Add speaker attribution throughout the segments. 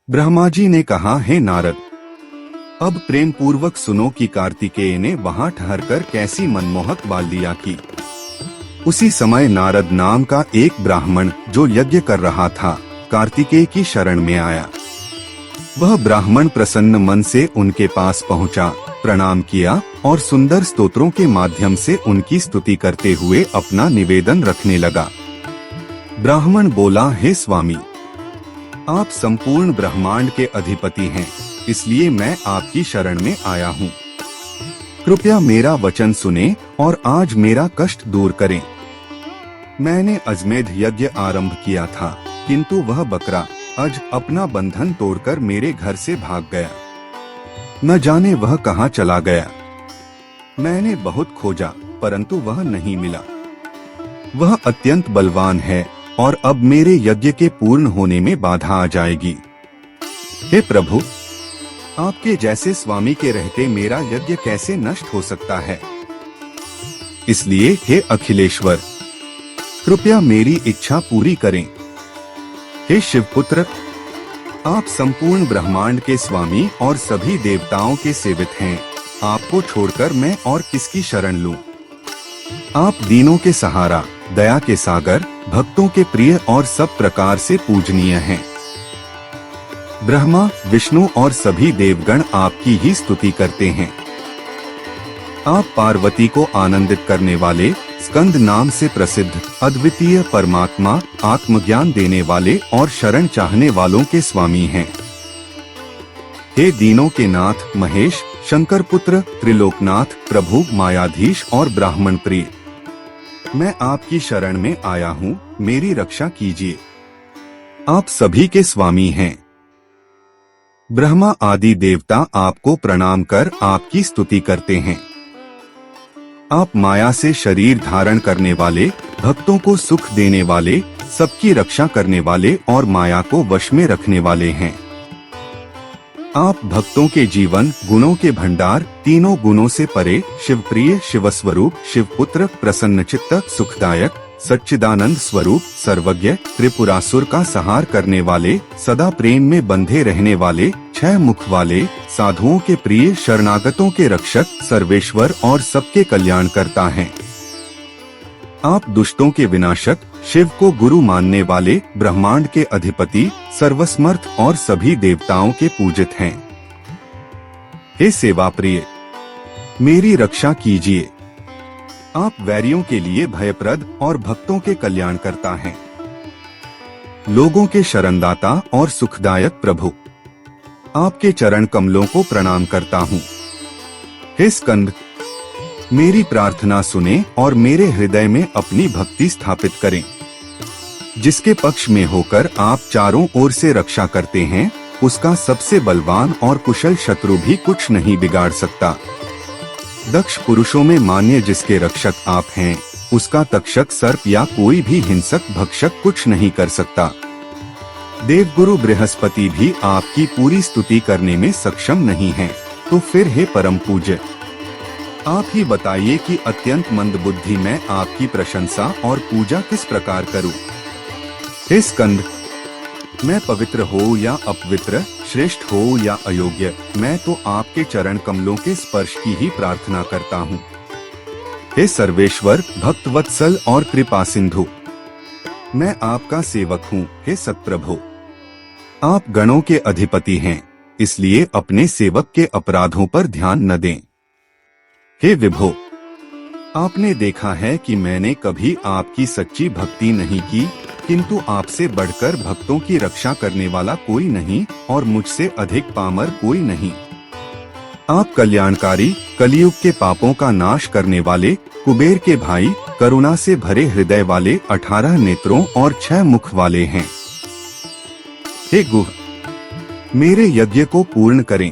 Speaker 1: ब्रह्मा जी ने कहा, हे नारद, अब प्रेम पूर्वक सुनो कि कार्तिकेय ने वहां ठहरकर कैसी मनमोहक बालिया की। उसी समय नारद नाम का एक ब्राह्मण जो यज्ञ कर रहा था, कार्तिकेय की शरण में आया। वह ब्राह्मण प्रसन्न मन से उनके पास पहुंचा, प्रणाम किया और सुंदर स्तोत्रों के माध्यम से उनकी स्तुति करते हुए अपना निवेदन रखने लगा। ब्राह्मण बोला, हे स्वामी, आप संपूर्ण ब्रह्मांड के अधिपति हैं, इसलिए मैं आपकी शरण में आया हूँ। कृपया मेरा वचन सुने और आज मेरा कष्ट दूर करें। मैंने अजमेध यज्ञ आरंभ किया था, किंतु वह बकरा अज अपना बंधन तोड़कर मेरे घर से भाग गया। न जाने वह कहाँ चला गया। मैंने बहुत खोजा, परंतु वह नहीं मिला। वह अत्यंत बलवान है और अब मेरे यज्ञ के पूर्ण होने में बाधा आ जाएगी। हे प्रभु, आपके जैसे स्वामी के रहते मेरा यज्ञ कैसे नष्ट हो सकता है। इसलिए हे अखिलेश्वर, कृपया मेरी इच्छा पूरी करें। हे शिवपुत्र, आप संपूर्ण ब्रह्मांड के स्वामी और सभी देवताओं के सेवित हैं। आपको छोड़कर मैं और किसकी शरण लूं? आप दीनों के सहारा, दया के सागर, भक्तों के प्रिय और सब प्रकार से पूजनीय हैं। ब्रह्मा, विष्णु और सभी देवगण आपकी ही स्तुति करते हैं। आप पार्वती को आनंदित करने वाले, स्कंद नाम से प्रसिद्ध अद्वितीय परमात्मा, आत्मज्ञान देने वाले और शरण चाहने वालों के स्वामी हैं। हे दीनों के नाथ महेश, शंकर पुत्र, त्रिलोकनाथ, प्रभु, मायाधीश और ब्राह्मण प्रिय, मैं आपकी शरण में आया हूँ, मेरी रक्षा कीजिए। आप सभी के स्वामी हैं। ब्रह्मा आदि देवता आपको प्रणाम कर आपकी स्तुति करते हैं। आप माया से शरीर धारण करने वाले, भक्तों को सुख देने वाले, सबकी रक्षा करने वाले और माया को वश में रखने वाले हैं। आप भक्तों के जीवन गुणों के भंडार, तीनों गुणों से परे, शिवप्रिय, शिवस्वरूप, शिवपुत्र, प्रसन्नचित्त, सुखदायक, सच्चिदानंद स्वरूप, सर्वज्ञ, त्रिपुरासुर का संहार करने वाले, सदा प्रेम में बंधे रहने वाले, 6 मुख वाले, साधुओं के प्रिय, शरणागतों के रक्षक, सर्वेश्वर और सबके कल्याण करता हैं। आप दुष्टों के विनाशक, शिव को गुरु मानने वाले, ब्रह्मांड के अधिपति, सर्वसमर्थ और सभी देवताओं के पूजित हैं। हे सेवा प्रिय, मेरी रक्षा कीजिए। आप वैरियों के लिए भयप्रद और भक्तों के कल्याण करता हैं। लोगों के शरणदाता और सुखदायक प्रभु, आपके चरण कमलों को प्रणाम करता हूँ। हे स्कंद, मेरी प्रार्थना सुने और मेरे हृदय में अपनी भक्ति स्थापित करें। जिसके पक्ष में होकर आप चारों ओर से रक्षा करते हैं, उसका सबसे बलवान और कुशल शत्रु भी कुछ नहीं बिगाड़ सकता। दक्ष पुरुषों में मान्य जिसके रक्षक आप हैं, उसका तक्षक, सर्प या कोई भी हिंसक भक्षक कुछ नहीं कर सकता। देवगुरु बृहस्पति भी आपकी पूरी स्तुति करने में सक्षम नहीं है। तो फिर हे परम पूज्य, आप ही बताइए कि अत्यंत मंद बुद्धि मैं आपकी प्रशंसा और पूजा किस प्रकार करूं। हे स्कंद, मैं पवित्र हो या अपवित्र, श्रेष्ठ हो या अयोग्य, मैं तो आपके चरण कमलों के स्पर्श की ही प्रार्थना करता हूँ। हे सर्वेश्वर, भक्तवत्सल और कृपा सिंधु, मैं आपका सेवक हूँ। हे सत्प्रभु, आप गणों के अधिपति हैं, इसलिए अपने सेवक के अपराधों पर ध्यान न दें। हे विभो, आपने देखा है कि मैंने कभी आपकी सच्ची भक्ति नहीं की, किंतु आपसे बढ़कर भक्तों की रक्षा करने वाला कोई नहीं और मुझसे अधिक पामर कोई नहीं। आप कल्याणकारी, कलियुग के पापों का नाश करने वाले, कुबेर के भाई, करुणा से भरे हृदय वाले, 18 नेत्रों और 6 मुख वाले हैं। हे गुह, मेरे यज्ञ को पूर्ण करें।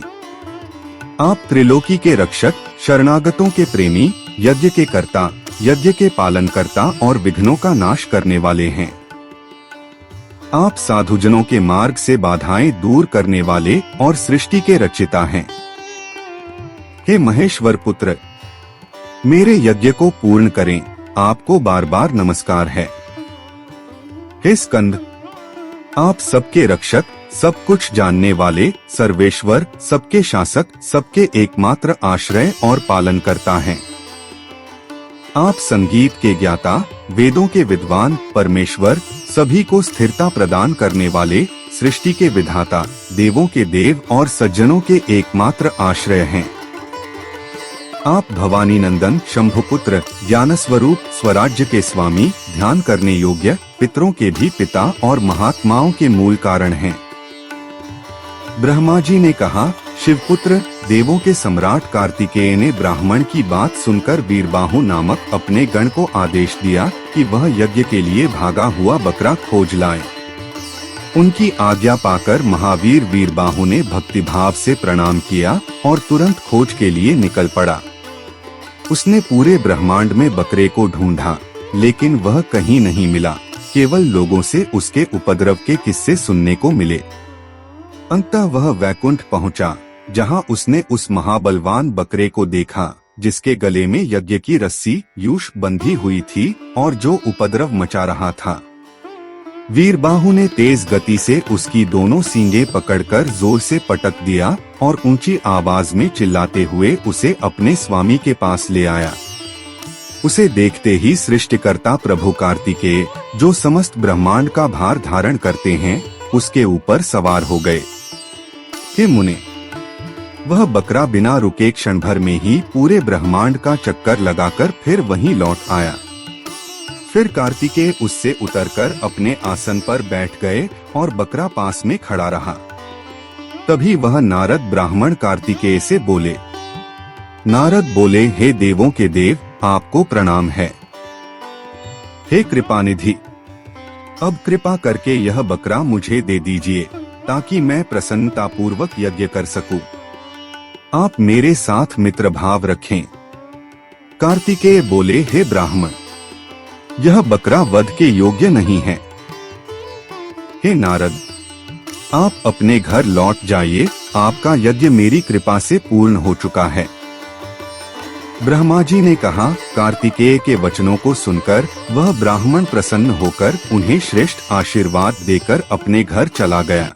Speaker 1: आप त्रिलोकी के रक्षक, शरणागतों के प्रेमी, यज्ञ के कर्ता, यज्ञ के पालन करता और विघ्नों का नाश करने वाले हैं। आप साधुजनों के मार्ग से बाधाएं दूर करने वाले और सृष्टि के रचिता हैं। हे महेश्वर पुत्र, मेरे यज्ञ को पूर्ण करें। आपको बार बार नमस्कार है। हे स्कंद, आप सबके रक्षक, सब कुछ जानने वाले, सर्वेश्वर, सबके शासक, सबके एकमात्र आश्रय और पालन करता है। आप संगीत के ज्ञाता, वेदों के विद्वान, परमेश्वर, सभी को स्थिरता प्रदान करने वाले, सृष्टि के विधाता, देवों के देव और सज्जनों के एकमात्र आश्रय हैं। आप भवानी नंदन, शंभुपुत्र, ज्ञान स्वरूप, स्वराज्य के स्वामी, ध्यान करने योग्य, पितरों के भी पिता और महात्माओं के मूल कारण हैं। ब्रह्मा जी ने कहा, शिवपुत्र, देवों के सम्राट कार्तिकेय ने ब्राह्मण की बात सुनकर वीरबाहु नामक अपने गण को आदेश दिया कि वह यज्ञ के लिए भागा हुआ बकरा खोज लाए। उनकी आज्ञा पाकर महावीर वीरबाहु ने भक्तिभाव से प्रणाम किया और तुरंत खोज के लिए निकल पड़ा। उसने पूरे ब्रह्मांड में बकरे को ढूंढा, लेकिन वह कहीं नहीं मिला। केवल लोगों से उसके उपद्रव के किस्से सुनने को मिले। अंततः वह वैकुंठ पहुंचा, जहां उसने उस महाबलवान बकरे को देखा, जिसके गले में यज्ञ की रस्सी यूष बंधी हुई थी और जो उपद्रव मचा रहा था। वीरबाहु ने तेज गति से उसकी दोनों सींगें पकड़कर जोर से पटक दिया और ऊंची आवाज में चिल्लाते हुए उसे अपने स्वामी के पास ले आया। उसे देखते ही सृष्टिकर्ता प्रभु कार्तिकेय, जो समस्त ब्रह्मांड का भार धारण करते हैं, उसके ऊपर सवार हो गए। हे मुने, वह बकरा बिना रुके क्षण भर में ही पूरे ब्रह्मांड का चक्कर लगाकर फिर वहीं लौट आया। फिर कार्तिकेय उससे उतरकर अपने आसन पर बैठ गए और बकरा पास में खड़ा रहा। तभी वह नारद ब्राह्मण कार्तिकेय से बोले। नारद बोले, हे देवों के देव, आपको प्रणाम है। हे कृपानिधि, अब कृपा करके यह बकरा मुझे दे दीजिए, ताकि मैं प्रसन्नतापूर्वक यज्ञ कर सकूं। आप मेरे साथ मित्र भाव रखें। कार्तिकेय बोले, हे ब्राह्मण, यह बकरा वध के योग्य नहीं है। हे नारद, आप अपने घर लौट जाइए, आपका यज्ञ मेरी कृपा से पूर्ण हो चुका है। ब्रह्मा जी ने कहा। कार्तिकेय के वचनों को सुनकर वह ब्राह्मण प्रसन्न होकर उन्हें श्रेष्ठ आशीर्वाद देकर अपने घर चला गया।